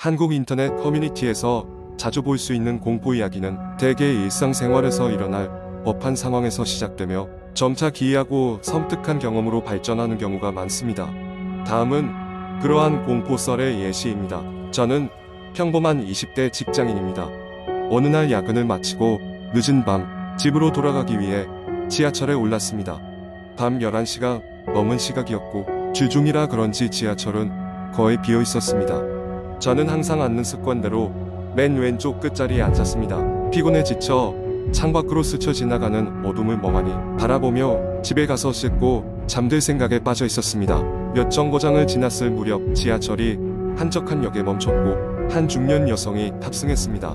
한국 인터넷 커뮤니티에서 자주 볼 수 있는 공포 이야기는 대개 일상생활에서 일어날 법한 상황에서 시작되며 점차 기이하고 섬뜩한 경험으로 발전하는 경우가 많습니다. 다음은 그러한 공포 썰의 예시입니다. 저는 평범한 20대 직장인입니다. 어느 날 야근을 마치고 늦은 밤 집으로 돌아가기 위해 지하철에 올랐습니다. 밤 11시가 넘은 시각이었고 주중이라 그런지 지하철은 거의 비어 있었습니다. 저는 항상 앉는 습관대로 맨 왼쪽 끝자리에 앉았습니다. 피곤해 지쳐 창밖으로 스쳐 지나가는 어둠을 멍하니 바라보며 집에 가서 씻고 잠들 생각에 빠져 있었습니다. 몇 정거장을 지났을 무렵 지하철이 한적한 역에 멈췄고 한 중년 여성이 탑승했습니다.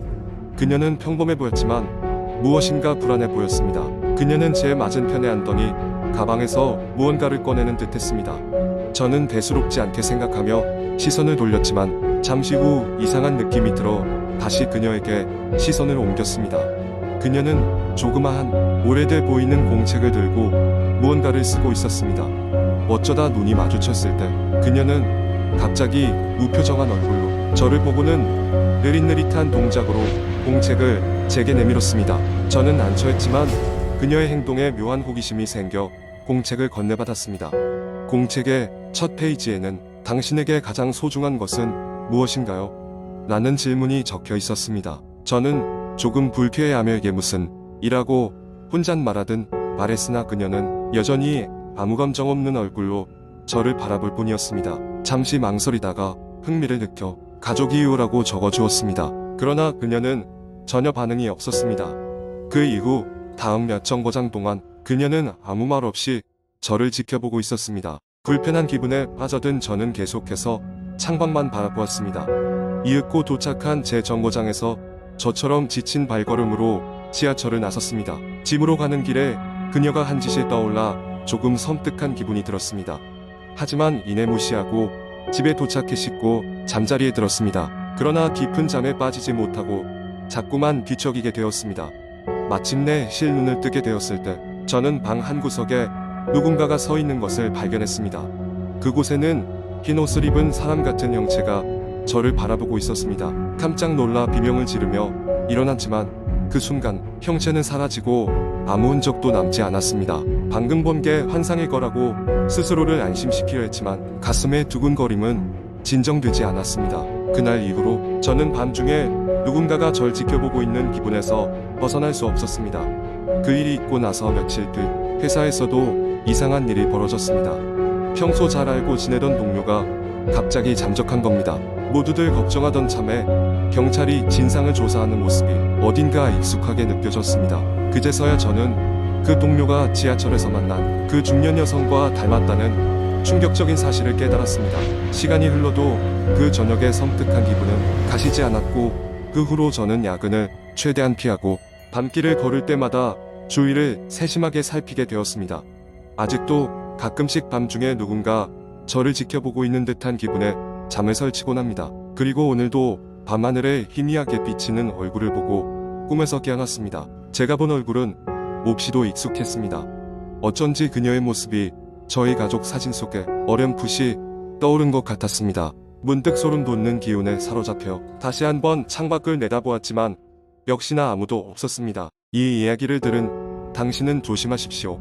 그녀는 평범해 보였지만 무엇인가 불안해 보였습니다. 그녀는 제 맞은편에 앉더니 가방에서 무언가를 꺼내는 듯 했습니다. 저는 대수롭지 않게 생각하며 시선을 돌렸지만 잠시 후 이상한 느낌이 들어 다시 그녀에게 시선을 옮겼습니다. 그녀는 조그마한 오래돼 보이는 공책을 들고 무언가를 쓰고 있었습니다. 어쩌다 눈이 마주쳤을 때 그녀는 갑자기 무표정한 얼굴로 저를 보고는 느릿느릿한 동작으로 공책을 제게 내밀었습니다. 저는 난처했지만 그녀의 행동에 묘한 호기심이 생겨 공책을 건네받았습니다. 공책의 첫 페이지에는 당신에게 가장 소중한 것은 무엇인가요? 라는 질문이 적혀 있었습니다. 저는 조금 불쾌해하며 이게 무슨 이라고 혼잣말하듯 말했으나 그녀는 여전히 아무 감정 없는 얼굴로 저를 바라볼 뿐이었습니다. 잠시 망설이다가 흥미를 느껴 가족이요라고 적어주었습니다. 그러나 그녀는 전혀 반응이 없었습니다. 그 이후 다음 몇 정거장 동안 그녀는 아무 말 없이 저를 지켜보고 있었습니다. 불편한 기분에 빠져든 저는 계속해서 창밖만 바라보았습니다. 이윽고 도착한 제 정거장에서 저처럼 지친 발걸음으로 지하철을 나섰습니다. 집으로 가는 길에 그녀가 한 짓이 떠올라 조금 섬뜩한 기분이 들었습니다. 하지만 이내 무시하고 집에 도착해 씻고 잠자리에 들었습니다. 그러나 깊은 잠에 빠지지 못하고 자꾸만 뒤척이게 되었습니다. 마침내 실눈을 뜨게 되었을 때 저는 방 한구석에 누군가가 서 있는 것을 발견했습니다. 그곳에는 흰 옷을 입은 사람 같은 형체가 저를 바라보고 있었습니다. 깜짝 놀라 비명을 지르며 일어났지만 그 순간 형체는 사라지고 아무 흔적도 남지 않았습니다. 방금 본 게 환상일 거라고 스스로를 안심시키려 했지만 가슴의 두근거림은 진정되지 않았습니다. 그날 이후로 저는 밤중에 누군가가 절 지켜보고 있는 기분에서 벗어날 수 없었습니다. 그 일이 있고 나서 며칠 뒤 회사에서도 이상한 일이 벌어졌습니다. 평소 잘 알고 지내던 동료가 갑자기 잠적한 겁니다. 모두들 걱정하던 참에 경찰이 진상을 조사하는 모습이 어딘가 익숙하게 느껴졌습니다. 그제서야 저는 그 동료가 지하철에서 만난 그 중년 여성과 닮았다는 충격적인 사실을 깨달았습니다. 시간이 흘러도 그 저녁의 섬뜩한 기분은 가시지 않았고 그 후로 저는 야근을 최대한 피하고 밤길을 걸을 때마다 주위를 세심하게 살피게 되었습니다. 아직도 가끔씩 밤중에 누군가 저를 지켜보고 있는 듯한 기분에 잠을 설치곤 합니다. 그리고 오늘도 밤하늘에 희미하게 비치는 얼굴을 보고 꿈에서 깨어났습니다. 제가 본 얼굴은 몹시도 익숙했습니다. 어쩐지 그녀의 모습이 저희 가족 사진 속에 어렴풋이 떠오른 것 같았습니다. 문득 소름 돋는 기운에 사로잡혀 다시 한번 창밖을 내다보았지만 역시나 아무도 없었습니다. 이 이야기를 들은 당신은 조심하십시오.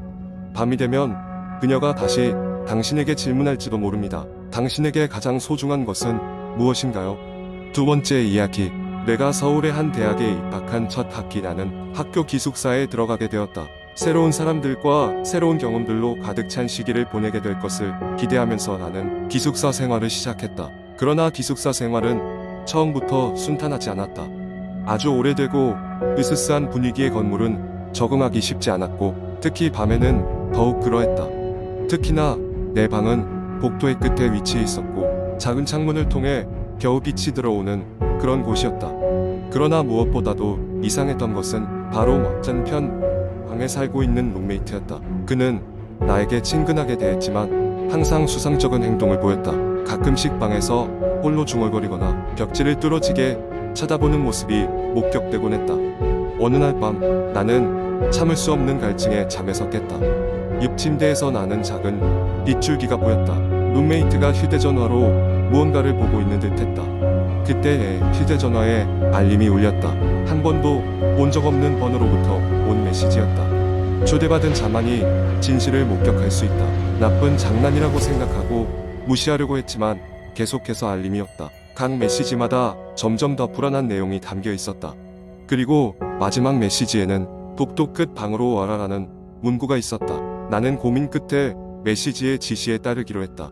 밤이 되면 그녀가 다시 당신에게 질문할지도 모릅니다. 당신에게 가장 소중한 것은 무엇인가요? 두 번째 이야기. 내가 서울의 한 대학에 입학한 첫 학기 나는 학교 기숙사에 들어가게 되었다. 새로운 사람들과 새로운 경험들로 가득 찬 시기를 보내게 될 것을 기대하면서 나는 기숙사 생활을 시작했다. 그러나 기숙사 생활은 처음부터 순탄하지 않았다. 아주 오래되고 으스스한 분위기의 건물은 적응하기 쉽지 않았고 특히 밤에는 더욱 그러했다. 특히나 내 방은 복도의 끝에 위치해 있었고 작은 창문을 통해 겨우 빛이 들어오는 그런 곳이었다. 그러나 무엇보다도 이상했던 것은 바로 맞은편 방에 살고 있는 룸메이트였다. 그는 나에게 친근하게 대했지만 항상 수상쩍은 행동을 보였다. 가끔씩 방에서 홀로 중얼거리거나 벽지를 뚫어지게 쳐다보는 모습이 목격되곤 했다. 어느 날 밤 나는 참을 수 없는 갈증에 잠에서 깼다. 옆 침대에서 나는 작은 빗줄기가 보였다. 룸메이트가 휴대전화로 무언가를 보고 있는 듯 했다. 그때 휴대전화에 알림이 울렸다. 한 번도 본 적 없는 번호로부터 온 메시지였다. 초대받은 자만이 진실을 목격할 수 있다. 나쁜 장난이라고 생각하고 무시하려고 했지만 계속해서 알림이 왔다. 각 메시지마다 점점 더 불안한 내용이 담겨 있었다. 그리고 마지막 메시지에는 복도 끝 방으로 와라라는 문구가 있었다. 나는 고민 끝에 메시지의 지시에 따르기로 했다.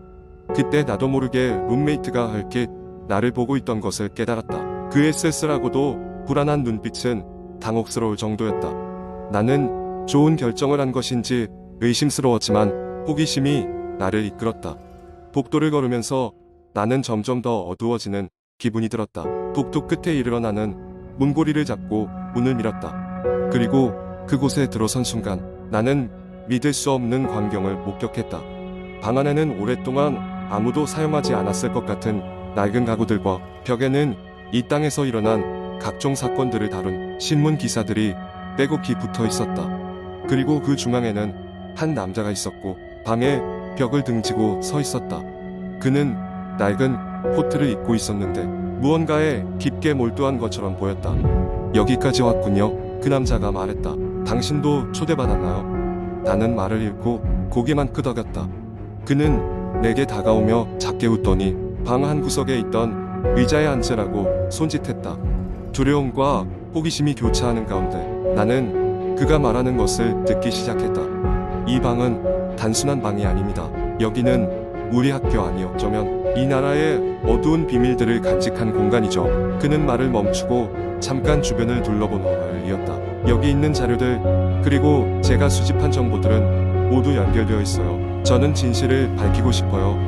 그때 나도 모르게 룸메이트가 헐깃 나를 보고 있던 것을 깨달았다. 그의 쓸쓸하고도 불안한 눈빛은 당혹스러울 정도였다. 나는 좋은 결정을 한 것인지 의심스러웠지만 호기심이 나를 이끌었다. 복도를 걸으면서 나는 점점 더 어두워지는 기분이 들었다. 복도 끝에 이르러 나는 문고리를 잡고 문을 밀었다. 그리고 그곳에 들어선 순간 나는 믿을 수 없는 광경을 목격했다. 방 안에는 오랫동안 아무도 사용하지 않았을 것 같은 낡은 가구들과 벽에는 이 땅에서 일어난 각종 사건들을 다룬 신문 기사들이 빼곡히 붙어 있었다. 그리고 그 중앙에는 한 남자가 있었고 방에 벽을 등지고 서 있었다. 그는 낡은 코트를 입고 있었는데 무언가에 깊게 몰두한 것처럼 보였다. 여기까지 왔군요. 그 남자가 말했다. 당신도 초대받았나요? 나는 말을 잃고 고개만 끄덕였다. 그는 내게 다가오며 작게 웃더니 방 한 구석에 있던 의자에 앉으라고 손짓했다. 두려움과 호기심이 교차하는 가운데 나는 그가 말하는 것을 듣기 시작했다. 이 방은 단순한 방이 아닙니다. 여기는 우리 학교 아니요. 어쩌면 이 나라의 어두운 비밀들을 간직한 공간이죠. 그는 말을 멈추고 잠깐 주변을 둘러본 말을 이었다. 여기 있는 자료들 그리고 제가 수집한 정보들은 모두 연결되어 있어요. 저는 진실을 밝히고 싶어요.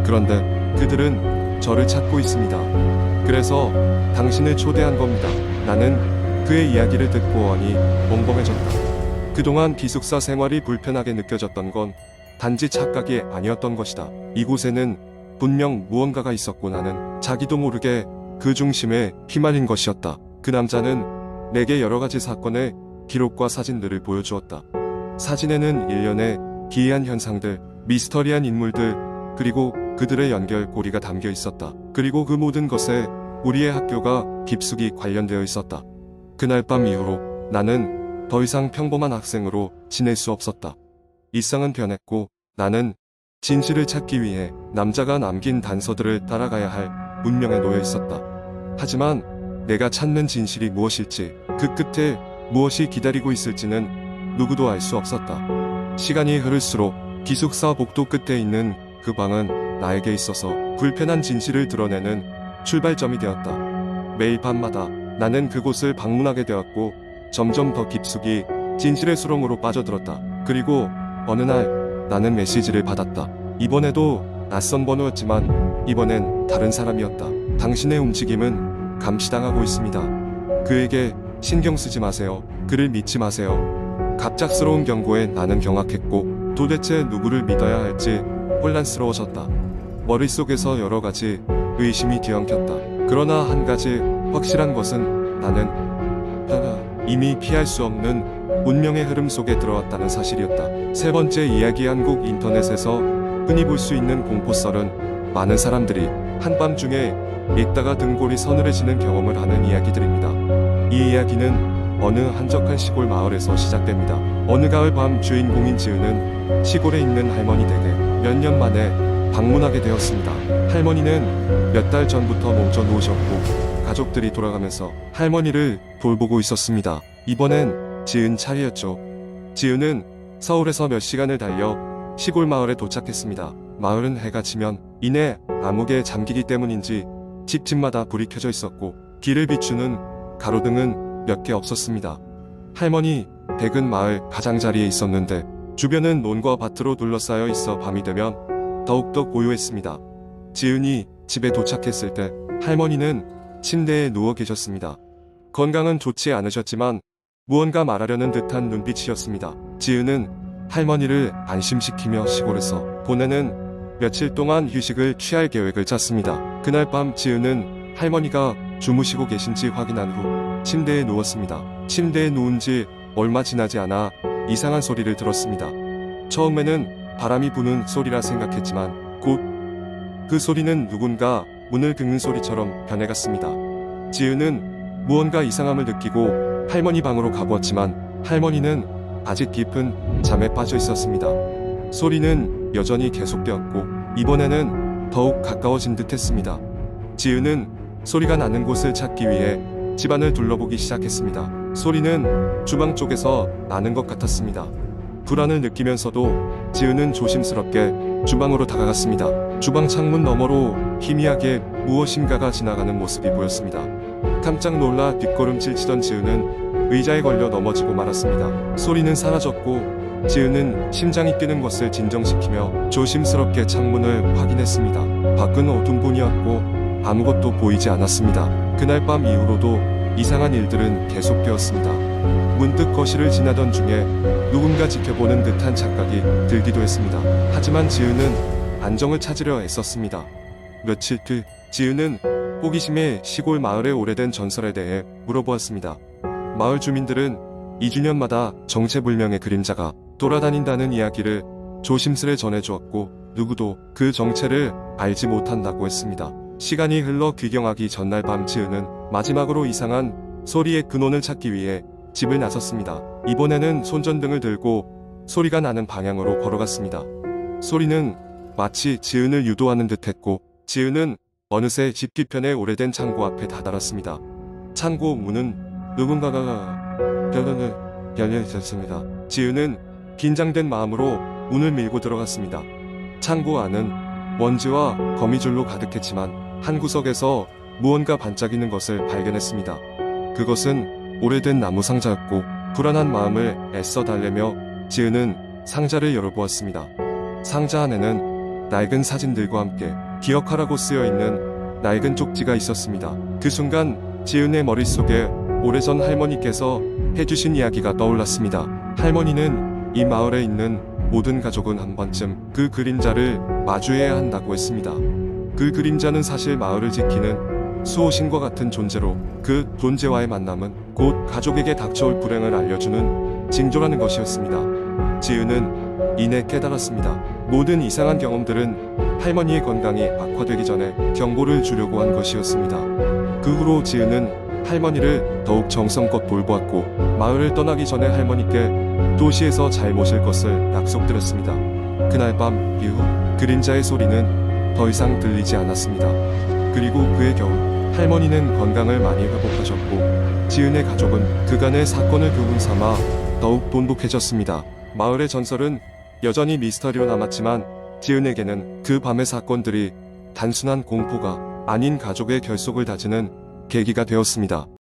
그런데 그들은 저를 찾고 있습니다. 그래서 당신을 초대한 겁니다. 나는 그의 이야기를 듣고 원이 멍멍해졌다. 그동안 기숙사 생활이 불편하게 느껴졌던 건 단지 착각이 아니었던 것이다. 이곳에는 분명 무언가가 있었고 나는 자기도 모르게 그 중심에 휘말린 것이었다. 그 남자는 내게 여러 가지 사건의 기록과 사진들을 보여주었다. 사진에는 일련의 기이한 현상들, 미스터리한 인물들, 그리고 그들의 연결고리가 담겨 있었다. 그리고 그 모든 것에 우리의 학교가 깊숙이 관련되어 있었다. 그날 밤 이후로 나는 더 이상 평범한 학생으로 지낼 수 없었다. 일상은 변했고 나는 진실을 찾기 위해 남자가 남긴 단서들을 따라가야 할 운명에 놓여 있었다. 하지만 내가 찾는 진실이 무엇일지, 그 끝에 무엇이 기다리고 있을지는 누구도 알 수 없었다. 시간이 흐를수록 기숙사 복도 끝에 있는 그 방은 나에게 있어서 불편한 진실을 드러내는 출발점이 되었다. 매일 밤마다 나는 그곳을 방문하게 되었고 점점 더 깊숙이 진실의 수렁으로 빠져들었다. 그리고 어느 날 나는 메시지를 받았다. 이번에도 낯선 번호였지만 이번엔 다른 사람이었다. 당신의 움직임은 감시당하고 있습니다. 그에게 신경 쓰지 마세요. 그를 믿지 마세요. 갑작스러운 경고에 나는 경악했고 도대체 누구를 믿어야 할지 혼란스러워졌다. 머릿속에서 여러 가지 의심이 뒤엉켰다. 그러나 한 가지 확실한 것은 나는 이미 피할 수 없는 운명의 흐름 속에 들어왔다는 사실이었다. 세 번째 이야기. 한국 인터넷에서 흔히 볼 수 있는 공포썰은 많은 사람들이 한밤중에 읽다가 등골이 서늘해지는 경험을 하는 이야기들입니다. 이 이야기는 어느 한적한 시골 마을에서 시작됩니다. 어느 가을 밤 주인공인 지은은 시골에 있는 할머니 댁에 몇 년 만에 방문하게 되었습니다. 할머니는 몇 달 전부터 몸져 누우셨고 가족들이 돌아가면서 할머니를 돌보고 있었습니다. 이번엔 지은 차례였죠. 지은은 서울에서 몇 시간을 달려 시골 마을에 도착했습니다. 마을은 해가 지면 이내 암흑에 잠기기 때문인지 집집마다 불이 켜져 있었고 길을 비추는 가로등은 몇 개 없었습니다. 할머니 댁은 마을 가장자리에 있었는데 주변은 논과 밭으로 둘러싸여 있어 밤이 되면 더욱더 고요했습니다. 지은이 집에 도착했을 때 할머니는 침대에 누워 계셨습니다. 건강은 좋지 않으셨지만 무언가 말하려는 듯한 눈빛이었습니다. 지은은 할머니를 안심시키며 시골에서 보내는 며칠 동안 휴식을 취할 계획을 짰습니다. 그날 밤 지은은 할머니가 주무시고 계신지 확인한 후 침대에 누웠습니다. 침대에 누운 지 얼마 지나지 않아 이상한 소리를 들었습니다. 처음에는 바람이 부는 소리라 생각했지만 곧 그 소리는 누군가 문을 긁는 소리처럼 변해갔습니다. 지은은 무언가 이상함을 느끼고 할머니 방으로 가보았지만 할머니는 아직 깊은 잠에 빠져 있었습니다. 소리는 여전히 계속되었고 이번에는 더욱 가까워진 듯 했습니다. 지은은 소리가 나는 곳을 찾기 위해 집안을 둘러보기 시작했습니다. 소리는 주방 쪽에서 나는 것 같았습니다. 불안을 느끼면서도 지은은 조심스럽게 주방으로 다가갔습니다. 주방 창문 너머로 희미하게 무엇인가가 지나가는 모습이 보였습니다. 깜짝 놀라 뒷걸음질 치던 지은은 의자에 걸려 넘어지고 말았습니다. 소리는 사라졌고 지은은 심장이 뛰는 것을 진정시키며 조심스럽게 창문을 확인했습니다. 밖은 어두운 분이었고 아무것도 보이지 않았습니다. 그날 밤 이후로도 이상한 일들은 계속되었습니다. 문득 거실을 지나던 중에 누군가 지켜보는 듯한 착각이 들기도 했습니다. 하지만 지은은 안정을 찾으려 애썼습니다. 며칠 뒤 지은은 호기심에 시골 마을의 오래된 전설에 대해 물어보았습니다. 마을 주민들은 2주년마다 정체불명의 그림자가 돌아다닌다는 이야기를 조심스레 전해주었고 누구도 그 정체를 알지 못한다고 했습니다. 시간이 흘러 귀경하기 전날 밤 지은은 마지막으로 이상한 소리의 근원을 찾기 위해 집을 나섰습니다. 이번에는 손전등을 들고 소리가 나는 방향으로 걸어갔습니다. 소리는 마치 지은을 유도하는 듯했고 지은은 어느새 집 뒤편의 오래된 창고 앞에 다다랐습니다. 창고 문은 누군가가 열려 있었습니다. 지은은 긴장된 마음으로 문을 밀고 들어갔습니다. 창고 안은 먼지와 거미줄로 가득했지만 한 구석에서 무언가 반짝이는 것을 발견했습니다. 그것은 오래된 나무 상자였고 불안한 마음을 애써 달래며 지은은 상자를 열어보았습니다. 상자 안에는 낡은 사진들과 함께 기억하라고 쓰여있는 낡은 쪽지가 있었습니다. 그 순간 지은의 머릿속에 오래전 할머니께서 해주신 이야기가 떠올랐습니다. 할머니는 이 마을에 있는 모든 가족은 한 번쯤 그 그림자를 마주해야 한다고 했습니다. 그 그림자는 사실 마을을 지키는 수호신과 같은 존재로 그 존재와의 만남은 곧 가족에게 닥쳐올 불행을 알려주는 징조라는 것이었습니다. 지은은 이내 깨달았습니다. 모든 이상한 경험들은 할머니의 건강이 악화되기 전에 경고를 주려고 한 것이었습니다. 그 후로 지은은 할머니를 더욱 정성껏 돌보았고 마을을 떠나기 전에 할머니께 도시에서 잘 모실 것을 약속드렸습니다. 그날 밤 이후 그림자의 소리는 더 이상 들리지 않았습니다. 그리고 그해 겨울 할머니는 건강을 많이 회복하셨고 지은의 가족은 그간의 사건을 교훈 삼아 더욱 돈독해졌습니다. 마을의 전설은 여전히 미스터리로 남았지만 지은에게는 그 밤의 사건들이 단순한 공포가 아닌 가족의 결속을 다지는 계기가 되었습니다.